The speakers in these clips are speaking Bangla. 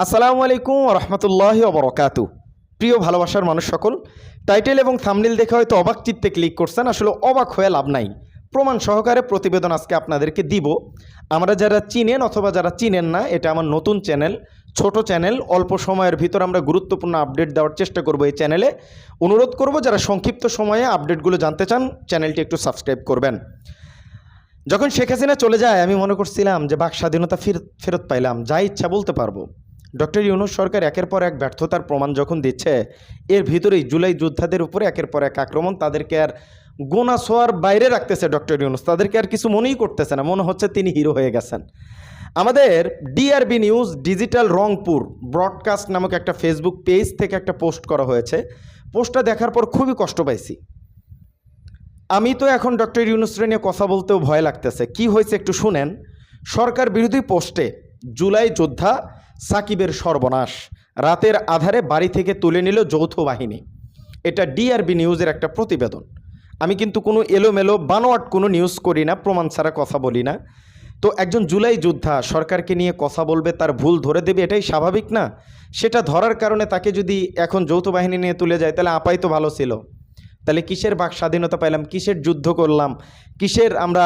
আসসালামু আলাইকুম রহমতুল্লাহি ওবরাকাতু। প্রিয় ভালোবাসার মানুষ সকল, টাইটেল এবং থাম্বনেল দেখে হয়তো অবাক চিত্তে ক্লিক করছেন। আসলে অবাক হয়ে লাভ নাই, প্রমাণ সহকারে প্রতিবেদন আজকে আপনাদেরকে দিব। আমরা যারা চিনেন অথবা যারা চিনেন না, এটা আমার নতুন চ্যানেল, ছোট চ্যানেল। অল্প সময়ের ভিতর আমরা গুরুত্বপূর্ণ আপডেট দেওয়ার চেষ্টা করব এই চ্যানেলে। অনুরোধ করব যারা সংক্ষিপ্ত সময়ে আপডেটগুলো জানতে চান, চ্যানেলটি একটু সাবস্ক্রাইব করবেন। যখন শেখ হাসিনা চলে যায়, আমি মনে করছিলাম যে বাক স্বাধীনতা ফেরত পাইলাম, যা ইচ্ছা বলতে পারবো। ডক্টর ইউনূস সরকার একের পর এক ব্যর্থতার প্রমাণ যখন দিচ্ছে, এর ভিতরেই জুলাই যোদ্ধাদের উপরে একের পর এক আক্রমণ, তাদেরকে আর গোনা ছোঁয়ার বাইরে রাখতেছে ডক্টর ইউনূস। তাদেরকে আর কিছু মনেই করতেছে না, মনে হচ্ছে তিনি হিরো হয়ে গেছেন। আমাদের DRB news digital Rangpur broadcast নামক একটা ফেসবুক পেজ থেকে একটা পোস্ট করা হয়েছে। পোস্টটা দেখার পর খুবই কষ্ট পাইছি। আমি তো এখন ডক্টর ইউনূসকে নিয়ে কথা বলতেও ভয় লাগতেছে। কি হয়েছে একটু শুনেন। সরকার বিরোধী পোস্টে জুলাই যোদ্ধা সাকিবের সর্বনাশ, রাতের আধারে বাড়ি থেকে তুলে নিল যৌথ বাহিনী। এটা ডিআরবি নিউজের একটা প্রতিবেদন। আমি কিন্তু কোনো এলোমেলো বানোয়াট কোনো নিউজ করি না, প্রমাণ ছাড়া কথা বলি না। তো একজন জুলাই যোদ্ধা সরকারকে নিয়ে কথা বলবে, তার ভুল ধরে দেবে, এটাই স্বাভাবিক না? সেটা ধরার কারণে তাকে যদি এখন যৌথ বাহিনী নিয়ে তুলে যায়, তাহলে আপাই তো ভালো ছিল। তাহলে কিসের বাক স্বাধীনতা পাইলাম, কিসের যুদ্ধ করলাম, কিসের আমরা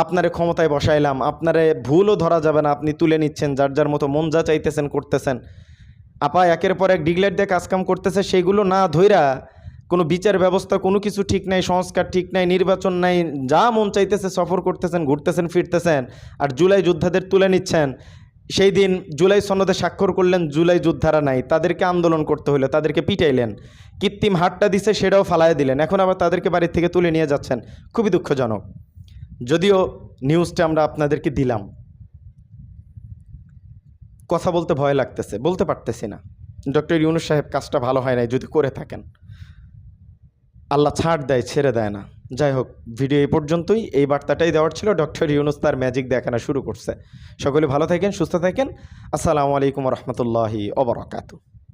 আপনারে ক্ষমতায় বসাইলাম? আপনারে ভুলও ধরা যাবে না, আপনি তুলে নিচ্ছেন, যার যার মতো মন যা চাইতেছেন করতেছেন। আপা একের পর এক ডিগলাইট দিয়ে কাজকাম করতেছে, সেইগুলো না ধইরা কোনো বিচার ব্যবস্থা কোনো কিছু ঠিক নাই, সংস্কার ঠিক নাই, নির্বাচন নাই, যা মন চাইতেছে সফর করতেছেন, ঘুরতেছেন, ফিরতেছেন, আর জুলাই যোদ্ধাদের তুলে নিচ্ছেন। সেই দিন জুলাই সনদে স্বাক্ষর করলেন, জুলাই যোদ্ধারা নাই, তাদেরকে আন্দোলন করতে হলো, তাদেরকে পিটাইলেন, কৃত্রিম হাটটা দিছে সেটাও ফালাইয়া দিলেন, এখন আবার তাদেরকে বাড়ির থেকে তুলে নিয়ে যাচ্ছেন। খুবই দুঃখজনক। যদিও নিউজটা আমরা আপনাদেরকে দিলাম, কথা বলতে ভয় লাগতেছে, বলতে পারতেছি না। ডক্টর ইউনূস সাহেব কাজটা ভালো হয় নাই, যদি করে থাকেন। আল্লাহ ছাড় দেয়, ছেড়ে দেয় না। যাই হোক, ভিডিও এই পর্যন্তই। এই বার্তাটাই দেওয়ার ছিল। ডক্টর ইউনূস তার ম্যাজিক দেখানো শুরু করছে। সকলে ভালো থাকেন, সুস্থ থাকেন। আসসালামু আলাইকুম রহমতুল্লাহি ওয়া বারাকাতুহু।